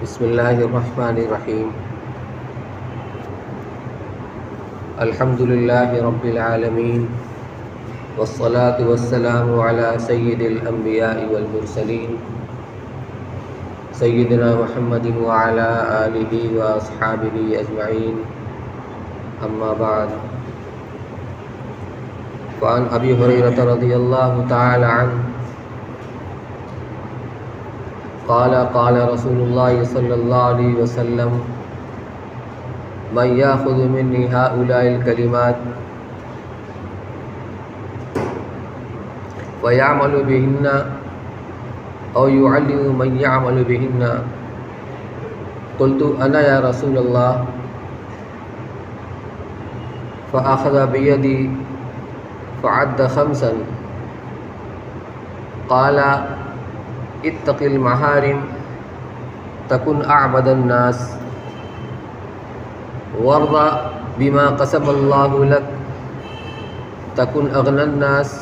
بسم اللہ الرحمن الرحیم الحمد للہ رب العالمین والصلاة والسلام علی سید الانبیاء والمرسلین سیدنا محمد وعلی آلہ واصحابہ اجمعین اما بعد فعن ابی ہریرہ رضی اللہ تعالی عنہ قال قال رسول اللہ صلی اللہ علیہ وسلم من یاخذ منی هؤلاء الکلمات ویعمل بہن او یعلم من یعمل بہن قلت انا یا رسول اللہ فأخذ بیدی فعد خمسا قال اتق المحارم تكن اعبد الناس وارض بما قسم الله لك تكن اغنى الناس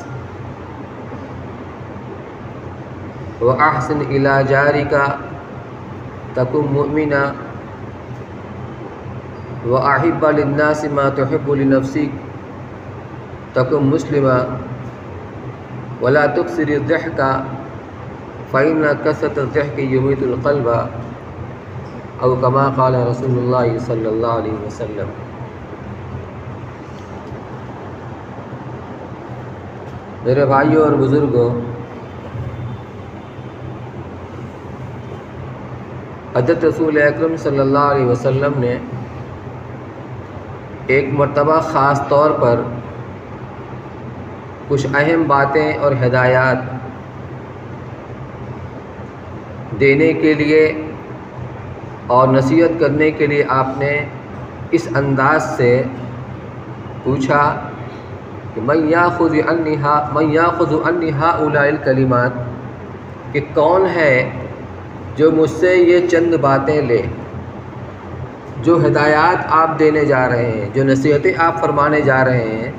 واحسن الى جارك تكن مؤمنا واحب للناس ما تحب لنفسك تكن مسلما ولا تكثر الضحك فإن كثرة الضحك يميت القلب او كما قال رسول اللہ صلی اللہ علیہ وسلم۔ میرے بھائیوں اور بزرگوں، حضرت رسول اکرم صلی اللہ علیہ وسلم نے ایک مرتبہ خاص طور پر کچھ اہم باتیں اور ہدایات دینے کے لیے اور نصیحت کرنے کے لیے آپ نے اس انداز سے پوچھا کہ من یاخذ عنی هؤلاء الکلمات، کہ کون ہے جو مجھ سے یہ چند باتیں لے، جو ہدایات آپ دینے جا رہے ہیں، جو نصیحتیں آپ فرمانے جا رہے ہیں،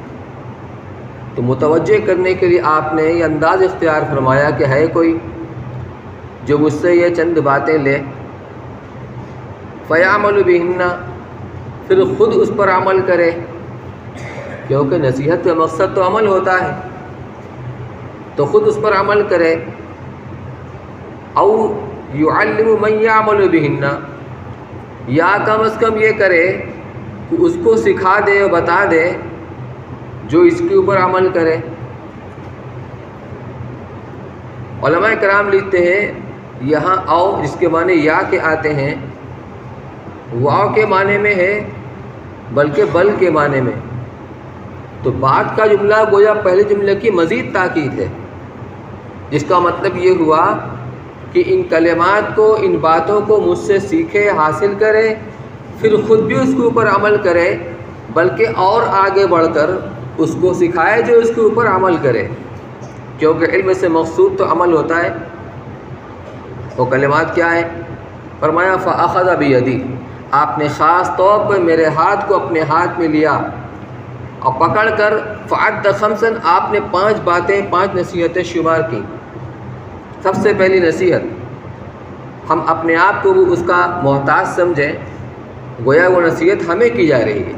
تو متوجہ کرنے کے لیے آپ نے یہ انداز اختیار فرمایا کہ ہے کوئی جو مجھ سے یہ چند باتیں لے، فَيَعْمَلُ بِهِنَّ، پھر خود اس پر عمل کرے، کیونکہ نصیحت کا مقصد تو عمل ہوتا ہے، تو خود اس پر عمل کرے، او يُعَلِّمُ مَن يَعْمَلُ بِهِنَّ، یا کم از کم یہ کرے کہ اس کو سکھا دے اور بتا دے جو اس کے اوپر عمل کرے۔ علماء کرام لکھتے ہیں یہاں او جس کے معنی یا کے آتے ہیں، واو کے معنی میں ہے بلکہ بل کے معنی میں، تو بعد کا جملہ گویا پہلے جملے کی مزید تاکید ہے، جس کا مطلب یہ ہوا کہ ان کلمات کو، ان باتوں کو مجھ سے سیکھے، حاصل کرے، پھر خود بھی اس کے اوپر عمل کرے، بلکہ اور آگے بڑھ کر اس کو سکھائے جو اس کے اوپر عمل کرے، کیونکہ علم سے مقصود تو عمل ہوتا ہے۔ وہ کلمات کیا ہے؟ فرمایا فأخذ بیدی، آپ نے خاص طور پر میرے ہاتھ کو اپنے ہاتھ میں لیا اور پکڑ کر فعد خمسا، آپ نے 5 باتیں، 5 نصیحتیں شمار کی۔ سب سے پہلی نصیحت، ہم اپنے آپ کو بھی اس کا محتاج سمجھیں، گویا وہ نصیحت ہمیں کی جا رہی ہے۔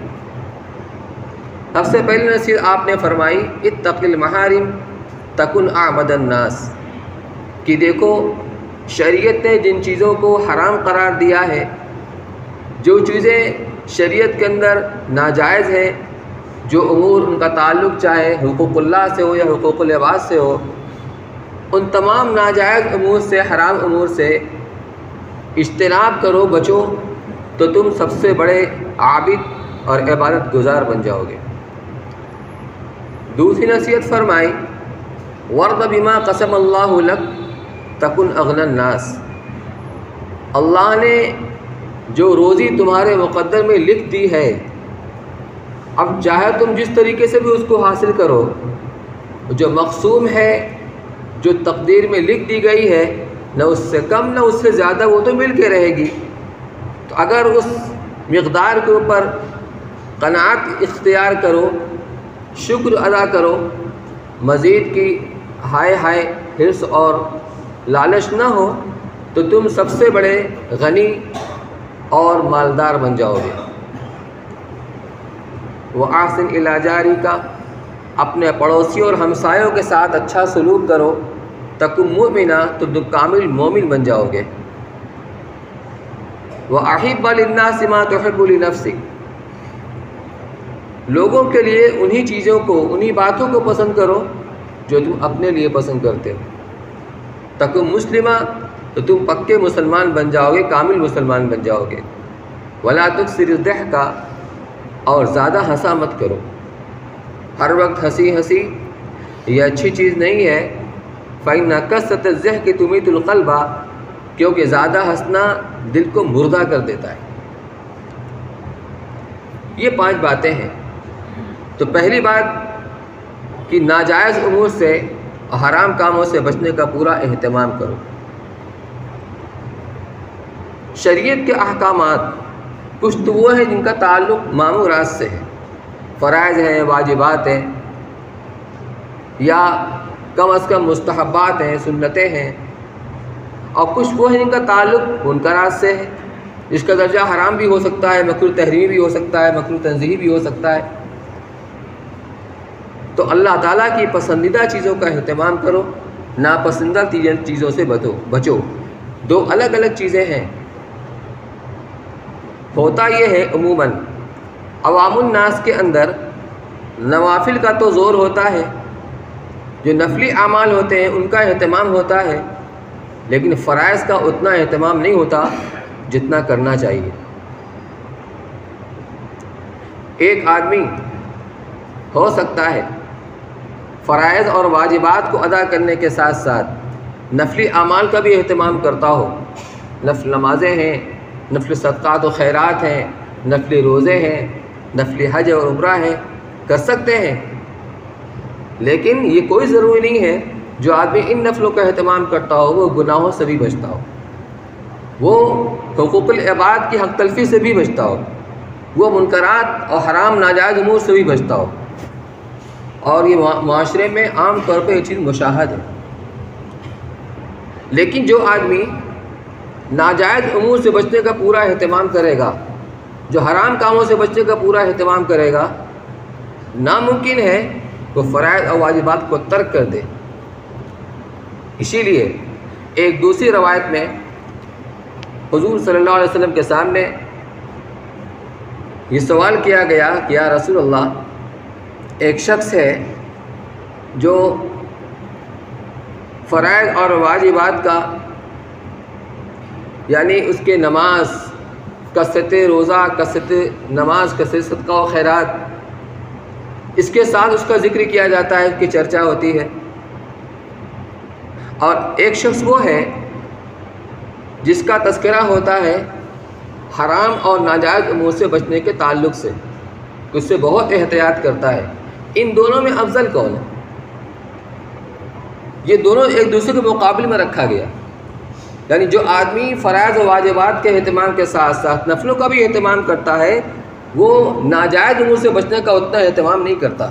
سب سے پہلی نصیحت آپ نے فرمائی اتق المحارم تکن اعبد الناس، کہ دیکھو شریعت نے جن چیزوں کو حرام قرار دیا ہے، جو چیزیں شریعت کے اندر ناجائز ہیں، جو امور ان کا تعلق چاہے حقوق اللہ سے ہو یا حقوق العباد سے ہو، ان تمام ناجائز امور سے، حرام امور سے اجتناب کرو، بچو، تو تم سب سے بڑے عابد اور عبادت گزار بن جاؤ گے۔ دوسری نصیحت فرمائی وَارْضَ بِمَا قَسَمَ اللَّهُ لَكَ تَكُنْ أَغْنَى النَّاسِ، اللہ نے جو روزی تمہارے مقدر میں لکھ دی ہے، اب چاہے تم جس طریقے سے بھی اس کو حاصل کرو، جو مقسوم ہے، جو تقدیر میں لکھ دی گئی ہے، نہ اس سے کم نہ اس سے زیادہ، وہ تو مل کے رہے گی۔ تو اگر اس مقدار کے اوپر قناعت اختیار کرو، شکر ادا کرو، مزید کی ہائے ہائے حرص اور لالچ نہ ہو تو تم سب سے بڑے غنی اور مالدار بن جاؤ گے۔ وَأَحْسِنْ إِلَىٰ جَارِكَ، اپنے پڑوسیوں اور ہمسایوں کے ساتھ اچھا سلوک کرو، تکن مؤمنا، تو تم کامل مومن بن جاؤ گے۔ وَأَحِبَّ لِلنَّاسِ مَا تُحِبُّ لِنَفْسِكَ، لوگوں کے لیے انہی چیزوں کو، انہی باتوں کو پسند کرو جو تم اپنے لیے پسند کرتے ہو۔ تکن مسلمہ، تو تم پکے مسلمان بن جاؤ گے، کامل مسلمان بن جاؤ گے۔ وَلَا تُكْثِرِ الضَّحْكَ، اور زیادہ ہنسا مت کرو، ہر وقت ہنسی یہ اچھی چیز نہیں ہے۔ فَإِنَّ كَثْرَةَ الضَّحْكِ تُمِيتُ الْقَلْبَ، کیونکہ زیادہ ہنسنا دل کو مردہ کر دیتا ہے۔ یہ 5 باتیں ہیں۔ تو پہلی بات کہ ناجائز امور سے اور حرام کاموں سے بچنے کا پورا اہتمام کرو۔ شریعت کے احکامات کچھ تو وہ ہیں جن کا تعلق معمورات سے ہے، فرائض ہیں، واجبات ہیں، یا کم از کم مستحبات ہیں، سنتیں ہیں، اور کچھ وہ ہیں جن کا تعلق منکرات سے ہے، جس کا درجہ حرام بھی ہو سکتا ہے، مکروہ تحریمی بھی ہو سکتا ہے، مکروہ تنزیہی بھی ہو سکتا ہے۔ تو اللہ تعالیٰ کی پسندیدہ چیزوں کا اہتمام کرو، ناپسندیدہ چیزوں سے بچو۔ 2 الگ الگ چیزیں ہیں۔ ہوتا یہ ہے عموماً عوام الناس کے اندر نوافل کا تو زور ہوتا ہے، جو نفلی اعمال ہوتے ہیں ان کا اہتمام ہوتا ہے، لیکن فرائض کا اتنا اہتمام نہیں ہوتا جتنا کرنا چاہیے۔ ایک آدمی ہو سکتا ہے فرائض اور واجبات کو ادا کرنے کے ساتھ ساتھ نفلی اعمال کا بھی اہتمام کرتا ہو، نفل نمازیں ہیں، نفل صدقات و خیرات ہیں، نفل روزے ہیں، نفل حج اور عمرہ ہیں، کر سکتے ہیں، لیکن یہ کوئی ضروری نہیں ہے جو آدمی ان نفلوں کا اہتمام کرتا ہو وہ گناہوں سے بھی بچتا ہو، وہ حقوق العباد کی حق تلفی سے بھی بچتا ہو، وہ منکرات اور حرام ناجائز امور سے بھی بچتا ہو۔ اور یہ معاشرے میں عام طور پہ یہ چیز مشاہد ہے۔ لیکن جو آدمی ناجائز امور سے بچنے کا پورا اہتمام کرے گا، جو حرام کاموں سے بچنے کا پورا اہتمام کرے گا، ناممکن ہے وہ فرائض اور واجبات کو ترک کر دے۔ اسی لیے ایک دوسری روایت میں حضور صلی اللہ علیہ وسلم کے سامنے یہ سوال کیا گیا کہ یا رسول اللہ، ایک شخص ہے جو فرائض اور واجبات کا، یعنی اس کے نماز، کثرت روزہ، کثرت نماز، کثرت صدقہ و خیرات، اس کے ساتھ اس کا ذکر کیا جاتا ہے، اس کی چرچا ہوتی ہے، اور ایک شخص وہ ہے جس کا تذکرہ ہوتا ہے حرام اور ناجائز امور سے بچنے کے تعلق سے، اس سے بہت احتیاط کرتا ہے۔ ان دونوں میں افضل کون ہے؟ یہ دونوں ایک دوسرے کے مقابلے میں رکھا گیا، یعنی جو آدمی فرائض و واجبات کے اہتمام کے ساتھ ساتھ نفلوں کا بھی اہتمام کرتا ہے، وہ ناجائز امور سے بچنے کا اتنا اہتمام نہیں کرتا،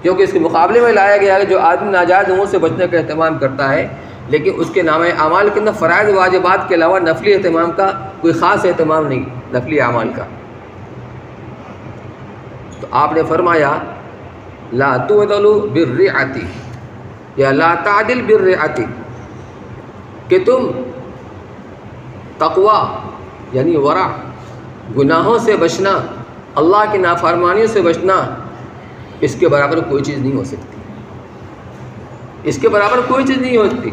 کیونکہ اس کے مقابلے میں لایا گیا ہے جو آدمی ناجائز امور سے بچنے کا اہتمام کرتا ہے، لیکن اس کے نامہ اعمال کے اندر فرائض و واجبات کے علاوہ نفلی اہتمام کا کوئی خاص اہتمام نہیں، نفلی اعمال کا۔ تو آپ نے فرمایا لا تعدلوا بالرعۃ، یا لا تعدل بالرعۃ، کہ تم تقوی یعنی ورع، گناہوں سے بچنا، اللہ کی نافرمانیوں سے بچنا، اس کے برابر کوئی چیز نہیں ہو سکتی، اس کے برابر کوئی چیز نہیں ہو سکتی۔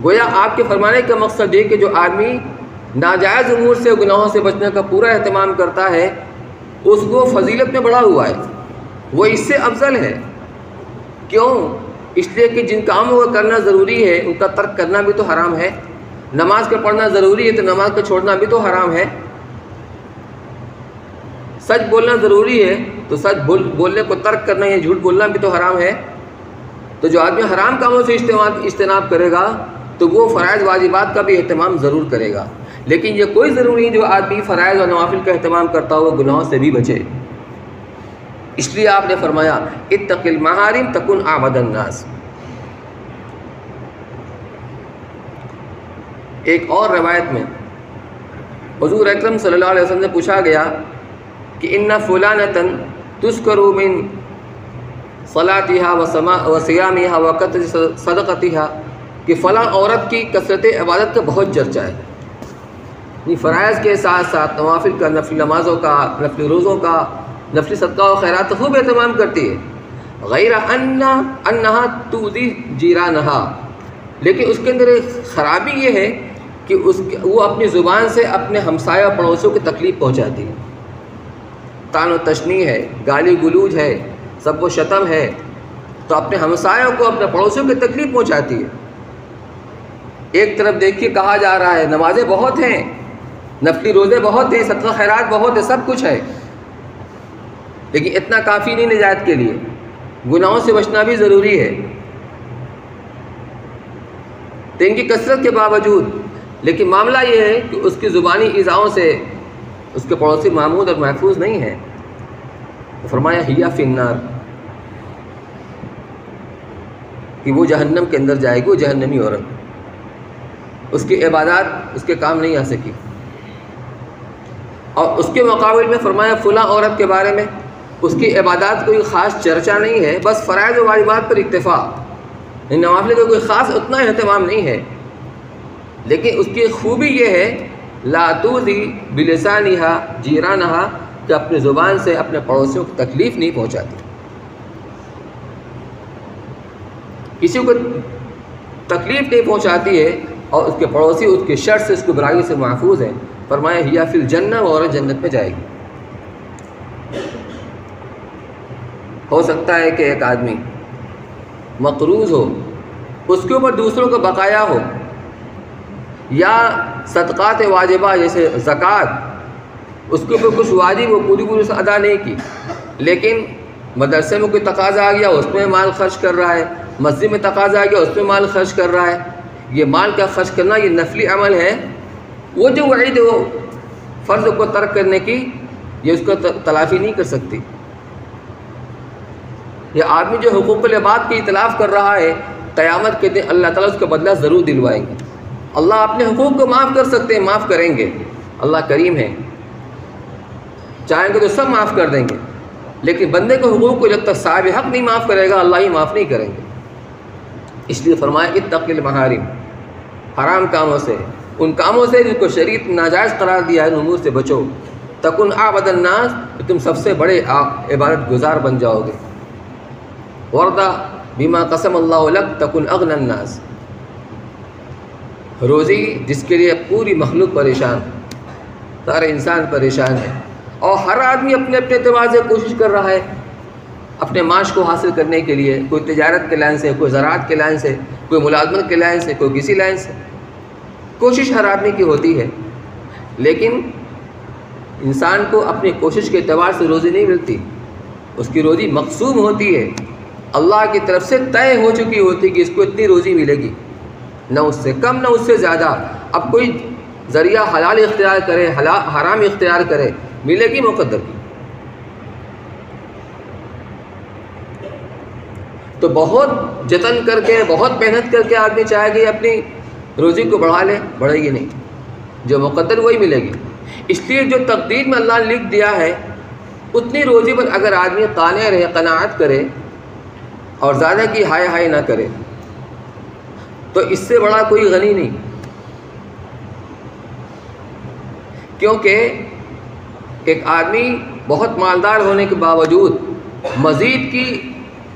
گویا آپ کے فرمانے کا مقصد یہ کہ جو آدمی ناجائز امور سے، گناہوں سے بچنے کا پورا اہتمام کرتا ہے، اس کو فضیلت میں بڑھا ہوا ہے، وہ اس سے افضل ہے۔ کیوں؟ اس لیے کہ جن کاموں کو کرنا ضروری ہے ان کا ترک کرنا بھی تو حرام ہے، نماز کا پڑھنا ضروری ہے تو نماز کا چھوڑنا بھی تو حرام ہے، سچ بولنا ضروری ہے تو سچ بولنے کو ترک کرنا یا جھوٹ بولنا بھی تو حرام ہے۔ تو جو آدمی حرام کاموں سے اجتناب کرے گا تو وہ فرائض واجبات کا بھی اہتمام ضرور کرے گا، لیکن یہ کوئی ضروری نہیں جو آدمی فرائض اور نوافل کا اہتمام کرتا ہو وہ گناہوں سے بھی بچے۔ اس لیے آپ نے فرمایا اتق المحارم تکن اعبد الناس۔ ایک اور روایت میں حضور اکرم صلی اللہ علیہ وسلم سے پوچھا گیا کہ ان فلانۃ تذکر من صلاتها وصیامها وکثرۃ صدقتها کہ فلاں عورت کی کثرت عبادت کا بہت چرچا ہے، یعنی فرائض کے ساتھ ساتھ نوافل کا، نفل نمازوں کا، نفل روزوں کا، نفل صدقہ و خیرات کا خوب اہتمام کرتی ہے، غیر انہا تؤذی جیرانہا، لیکن اس کے اندر ایک خرابی یہ ہے کہ وہ اپنی زبان سے اپنے ہمسایہ پڑوسیوں کو تکلیف پہنچاتی ہے، طعن و تشنیع ہے، گالی گلوج ہے، سب و شتم ہے، تو اپنے ہمسایوں کو، اپنے پڑوسیوں کو تکلیف پہنچاتی ہے۔ ایک طرف دیکھیے کہا جا رہا ہے نمازیں بہت ہیں، نفلی روزے بہت ہیں، صدقہ خیرات بہت ہے، سب کچھ ہے، لیکن اتنا کافی نہیں نجات کے لیے، گناہوں سے بچنا بھی ضروری ہے۔ تو ان کی کثرت کے باوجود لیکن معاملہ یہ ہے کہ اس کی زبانی ایذاؤں سے اس کے پڑوسی محمود اور محفوظ نہیں ہے۔ فرمایا ہیا فی النار، کہ وہ جہنم کے اندر جائے گی، وہ جہنمی عورت، اس کی عبادات اس کے کام نہیں آ سکی۔ اور اس کے مقابل میں فرمایا فلاں عورت کے بارے میں اس کی عبادات کوئی خاص چرچا نہیں ہے، بس فرائض و واجبات پر اکتفا، نوافل کا کوئی خاص اتنا اہتمام نہیں ہے، لیکن اس کی خوبی یہ ہے لا تؤذی بلسانہا جیرانہا، کہ اپنے زبان سے اپنے پڑوسیوں کو تکلیف نہیں پہنچاتی، کسی کو تکلیف نہیں پہنچاتی ہے، اور اس کے پڑوسی اس کے شر سے، اس کی برائی سے محفوظ ہیں۔ فرمایا ہیا فی الجنہ، وہ عورت جنت میں جائے گی۔ ہو سکتا ہے کہ ایک آدمی مقروض ہو، اس کے اوپر دوسروں کا بقایا ہو، یا صدقات واجبہ جیسے زکوٰۃ، اس کے اوپر کچھ واجب وہ پوری سے ادا نہیں کی، لیکن مدرسے میں کوئی تقاضا آ گیا اس میں مال خرچ کر رہا ہے، مسجد میں تقاضا آ گیا اس میں مال خرچ کر رہا ہے۔ یہ مال کا خرچ کرنا یہ نفلی عمل ہے، وہ جو وعید ہو فرض کو ترک کرنے کی، یہ اس کو تلافی نہیں کر سکتی۔ یہ آدمی جو حقوق العباد کی اطلاف کر رہا ہے، قیامت کے دن اللہ تعالیٰ اس کا بدلہ ضرور دلوائیں گے۔ اللہ اپنے حقوق کو معاف کر سکتے ہیں، معاف کریں گے، اللہ کریم ہے، چاہیں گے تو سب معاف کر دیں گے، لیکن بندے کے حقوق کو جب تک صاحب حق نہیں معاف کرے گا، اللہ ہی معاف نہیں کریں گے۔ اس لیے فرمایا اتق المحارم، حرام کاموں سے، ان کاموں سے جن کو شریعت ناجائز قرار دیا ہے، ان امور سے بچو، تکن اعبد الناس، تو تم سب سے بڑے عبادت گزار بن جاؤ گے۔ وردہ بما قسم اللہ لک تکن اغنى الناس، روزی جس کے لیے پوری مخلوق پریشان، سارے انسان پریشان ہے، اور ہر آدمی اپنے اپنے اعتبار سے کوشش کر رہا ہے اپنے معاش کو حاصل کرنے کے لیے، کوئی تجارت کے لائن سے، کوئی زراعت کے لائن سے، کوئی ملازمت کے لائن سے، کوئی کسی لائن سے، کوشش ہر آدمی کی ہوتی ہے، لیکن انسان کو اپنی کوشش کے اعتبار سے روزی نہیں ملتی، اس کی روزی مقسوم ہوتی ہے، اللہ کی طرف سے طے ہو چکی ہوتی کہ اس کو اتنی روزی ملے گی، نہ اس سے کم نہ اس سے زیادہ۔ اب کوئی ذریعہ حلال اختیار کرے، حرام اختیار کرے، ملے گی مقدر کی۔ تو بہت جتن کر کے، بہت محنت کر کے آدمی چاہے گی اپنی روزی کو بڑھا لے، بڑھے گی نہیں، جو مقدر وہی ملے گی۔ اس لیے جو تقدیر میں اللہ نے لکھ دیا ہے اتنی روزی پر اگر آدمی قانع رہے، قناعت کرے اور زیادہ کی ہائے ہائے نہ کرے، تو اس سے بڑا کوئی غنی نہیں، کیونکہ ایک آدمی بہت مالدار ہونے کے باوجود مزید کی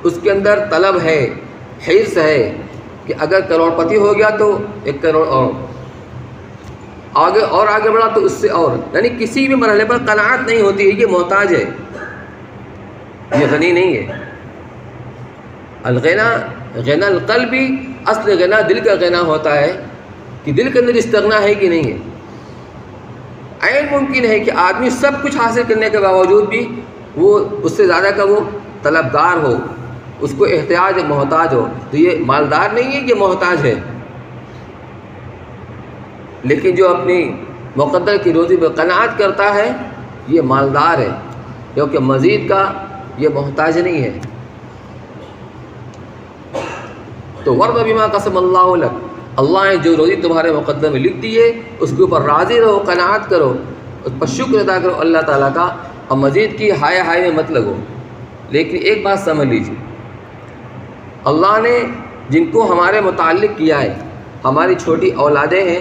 اس کے اندر طلب ہے، حرص ہے کہ اگر کروڑ پتی ہو گیا تو 1 کروڑ اور آگے بڑھا تو اس سے اور، یعنی کسی بھی مرحلے پر قناعت نہیں ہوتی ہے۔ یہ محتاج ہے، یہ غنی نہیں ہے۔ الغنا غنا القلبی، اصل غنا دل کا غنا ہوتا ہے کہ دل کے اندر استغنا ہے کہ نہیں ہے۔ عین ممکن ہے کہ آدمی سب کچھ حاصل کرنے کے باوجود بھی وہ اس سے زیادہ کا وہ طلبگار ہو، اس کو احتیاج محتاج ہو، تو یہ مالدار نہیں ہے، یہ محتاج ہے۔ لیکن جو اپنی مقدر کی روزی پہ قناعت کرتا ہے یہ مالدار ہے، کیونکہ مزید کا یہ محتاج نہیں ہے۔ تو ورد بما قسم اللہ لک، اللہ نے جو روزی تمہارے مقدر میں لکھ دی ہے اس کے اوپر راضی رہو، قناعت کرو، اس پر شکر ادا کرو اللہ تعالیٰ کا، اور مزید کی ہائے ہائے میں مت لگو۔ لیکن ایک بات سمجھ لیجیے، اللہ نے جن کو ہمارے متعلق کیا ہے، ہماری چھوٹی اولادیں ہیں،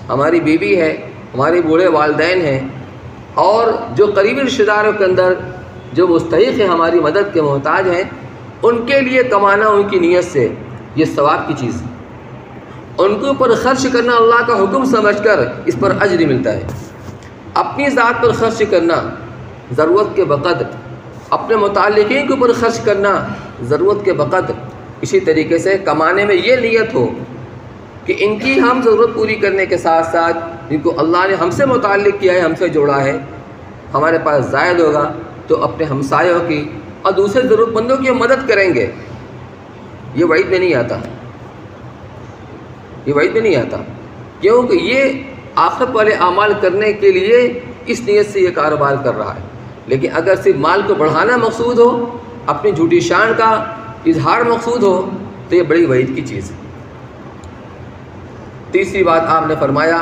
ہماری بیوی ہے، ہمارے بوڑھے والدین ہیں، اور جو قریبی رشتہ داروں کے اندر جو مستحق ہیں، ہماری مدد کے محتاج ہیں، ان کے لیے کمانا ان کی نیت سے یہ ثواب کی چیز ہے۔ ان کے اوپر خرچ کرنا اللہ کا حکم سمجھ کر اس پر اجر ملتا ہے۔ اپنی ذات پر خرچ کرنا ضرورت کے بقدر، اپنے متعلقین کے اوپر خرچ کرنا ضرورت کے بقدر، اسی طریقے سے کمانے میں یہ نیت ہو کہ ان کی ہم ضرورت پوری کرنے کے ساتھ ساتھ جن کو اللہ نے ہم سے متعلق کیا ہے، ہم سے جوڑا ہے، ہمارے پاس زائد ہوگا تو اپنے ہمسایوں کی اور دوسرے ضرورت مندوں کی ہم مدد کریں گے۔ یہ وعید میں نہیں آتا، یہ وعید میں نہیں آتا، کیونکہ یہ آخرت والے اعمال کرنے کے لیے اس نیت سے یہ کاروبار کر رہا ہے۔ لیکن اگر صرف مال کو بڑھانا مقصود ہو، اپنی جھوٹی شان کا اظہار مقصود ہو، تو یہ بڑی وعید کی چیز ہے۔ تیسری بات آپ نے فرمایا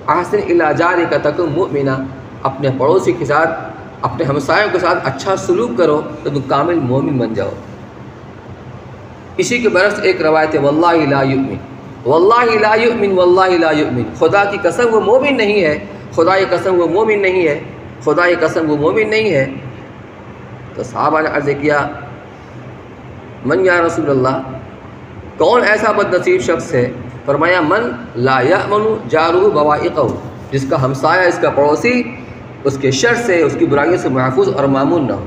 احسن الی جارک تکن مؤمنا، اپنے پڑوسی کے ساتھ، اپنے ہمسایوں کے ساتھ اچھا سلوک کرو تو تم کامل مومن بن جاؤ۔ اسی کے برعکس ایک روایت ہے واللہ لا یؤمن، واللہ لا یؤمن، واللہ لا یؤمن، خدا کی قسم وہ مومن نہیں ہے، خدا کی قسم وہ مومن نہیں ہے، خدا کی قسم وہ مومن نہیں ہے۔ تو صحابہ نے عرض کیا من یا رسول اللہ، کون ایسا بد نصیب شخص ہے؟ فرمایا من لا یأمن جارہ بوائقہ، جس کا ہمسایہ، اس کا پڑوسی اس کے شر سے، اس کی برائیوں سے محفوظ اور مامون نہ ہو۔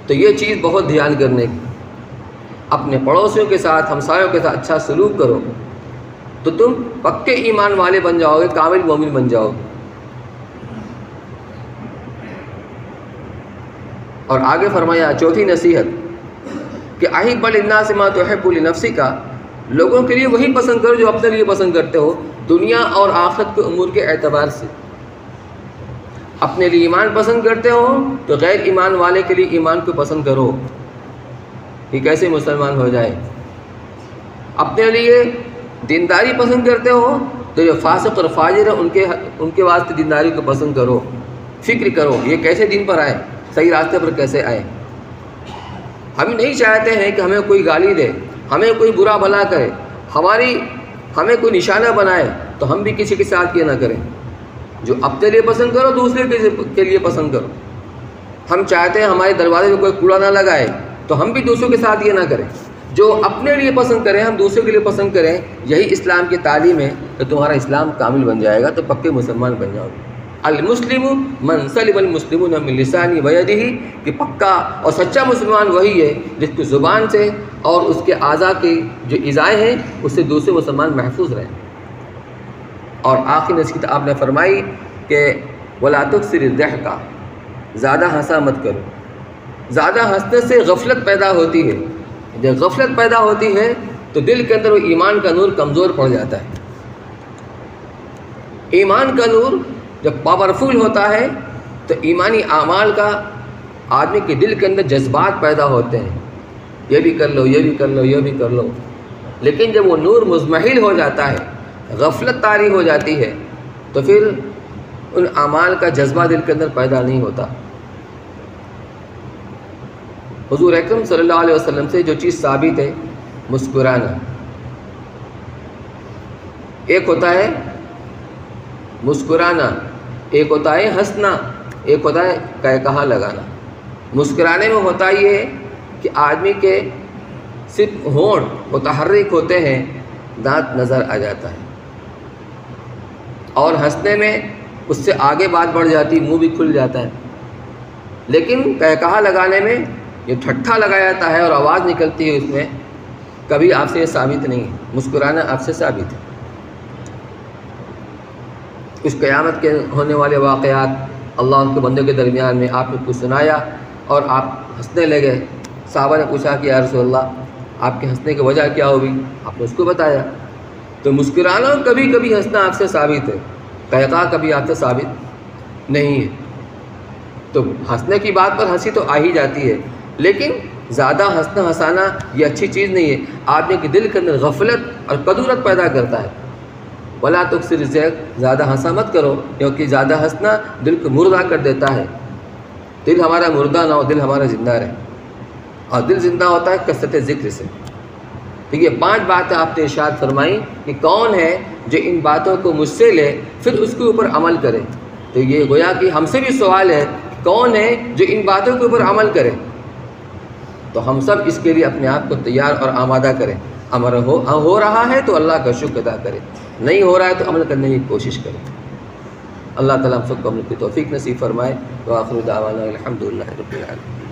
تو یہ چیز بہت دھیان کرنے کی، اپنے پڑوسیوں کے ساتھ، ہمسایوں کے ساتھ اچھا سلوک کرو تو تم پکے ایمان والے بن جاؤ گے، کامل مومن بن جاؤ گے۔ اور آگے فرمایا چوتھی نصیحت کہ احب للناس ما تحب لنفسک، لوگوں کے لیے وہی پسند کرو جو اپنے لیے پسند کرتے ہو، دنیا اور آخرت کے امور کے اعتبار سے۔ اپنے لیے ایمان پسند کرتے ہو تو غیر ایمان والے کے لیے ایمان کو پسند کرو، یہ کیسے مسلمان ہو جائے۔ اپنے لیے دینداری پسند کرتے ہو تو جو فاسق اور فاجر ہیں ان کے واسطے دینداری کو پسند کرو، فکر کرو یہ کیسے دین پر آئے، صحیح راستے پر کیسے آئے۔ ہم نہیں چاہتے ہیں کہ ہمیں کوئی گالی دے، ہمیں کوئی برا بھلا کرے، ہمیں کوئی نشانہ بنائے تو ہم بھی کسی کے ساتھ یہ نہ کریں۔ جو اپنے لیے پسند کرو دوسرے کے لیے پسند کرو۔ ہم چاہتے ہیں ہمارے دروازے میں کوئی کوڑا نہ لگائے تو ہم بھی دوسروں کے ساتھ یہ نہ کریں۔ جو اپنے لیے پسند کریں ہم دوسرے کے لیے پسند کریں، یہی اسلام کی تعلیم ہے، تو تمہارا اسلام کامل بن جائے گا، تو پکے مسلمان بن جاؤ گے۔ المسلم من سلم المسلمون من لسانہ ویدہ، کہ پکا اور سچا مسلمان وہی ہے جس کی زبان سے اور اس کے اعضاء کی جو اعضائیں ہیں اس سے دوسرے مسلمان محفوظ رہیں۔ اور آخری نصیحت آپ نے فرمائی کہ ولا تکثر الضحک، زیادہ ہنسا مت کرو۔ زیادہ ہنسنے سے غفلت پیدا ہوتی ہے، جب غفلت پیدا ہوتی ہے تو دل کے اندر وہ ایمان کا نور کمزور پڑ جاتا ہے۔ ایمان کا نور جب پاورفل ہوتا ہے تو ایمانی اعمال کا آدمی کے دل کے اندر جذبات پیدا ہوتے ہیں، یہ بھی کر لو، یہ بھی کر لو، یہ بھی کر لو۔ لیکن جب وہ نور مزمحل ہو جاتا ہے، غفلت طاری ہو جاتی ہے، تو پھر ان اعمال کا جذبہ دل کے اندر پیدا نہیں ہوتا۔ حضور اکرم صلی اللہ علیہ وسلم سے جو چیز ثابت ہے مسکرانا، ایک ہوتا ہے مسکرانا، ایک ہوتا ہے ہنسنا، ایک ہوتا ہے کہا لگانا۔ مسکرانے میں ہوتا یہ ہے کہ آدمی کے صرف ہونٹ متحرک ہوتے ہیں، دانت نظر آ جاتا ہے، اور ہنسنے میں اس سے آگے بات بڑھ جاتی، منہ بھی کھل جاتا ہے۔ لیکن کہا لگانے میں یہ ٹھٹھا لگایا جاتا ہے اور آواز نکلتی ہے، اس میں کبھی آپ سے یہ ثابت نہیں ہے۔ مسکرانا آپ سے ثابت ہے۔ اس قیامت کے ہونے والے واقعات اللہ کے بندوں کے درمیان میں آپ نے کچھ سنایا اور آپ ہنسنے لگے۔ صحابہ نے پوچھا کہ یا رسول اللہ آپ کے ہنسنے کی وجہ کیا ہوگی؟ آپ نے اس کو بتایا۔ تو مسکرانا کبھی کبھی ہنسنا آپ سے ثابت ہے، کہا کبھی آپ سے ثابت نہیں ہے۔ تو ہنسنے کی بات پر ہنسی تو آ ہی جاتی ہے، لیکن زیادہ ہنسنا ہنسانا یہ اچھی چیز نہیں ہے، آدمی کے دل کے اندر غفلت اور کدورت پیدا کرتا ہے۔ ولا تکثر الضحک، زیادہ ہنسا مت کرو، کیونکہ زیادہ ہنسنا دل کو مردہ کر دیتا ہے۔ دل ہمارا مردہ نہ ہو، دل ہمارا زندہ رہے، اور دل زندہ ہوتا ہے کثرت ذکر سے۔ تو یہ 5 باتیں آپ نے ارشاد فرمائیں کہ کون ہے جو ان باتوں کو مجھ سے لے پھر اس کے اوپر عمل کرے۔ تو یہ گویا کہ ہم سے بھی سوال ہے، کون ہے جو ان باتوں کے اوپر عمل کرے؟ تو ہم سب اس کے لیے اپنے آپ کو تیار اور آمادہ کریں۔ امر ہو رہا ہے تو اللہ کا شکر ادا کرے، نہیں ہو رہا ہے تو عمل کرنے کی کوشش کریں۔ اللہ تعالیٰ ہم سب کو عمل کی توفیق نصیب فرمائے۔ وآخر دعوانا الحمدللہ رب العالمین۔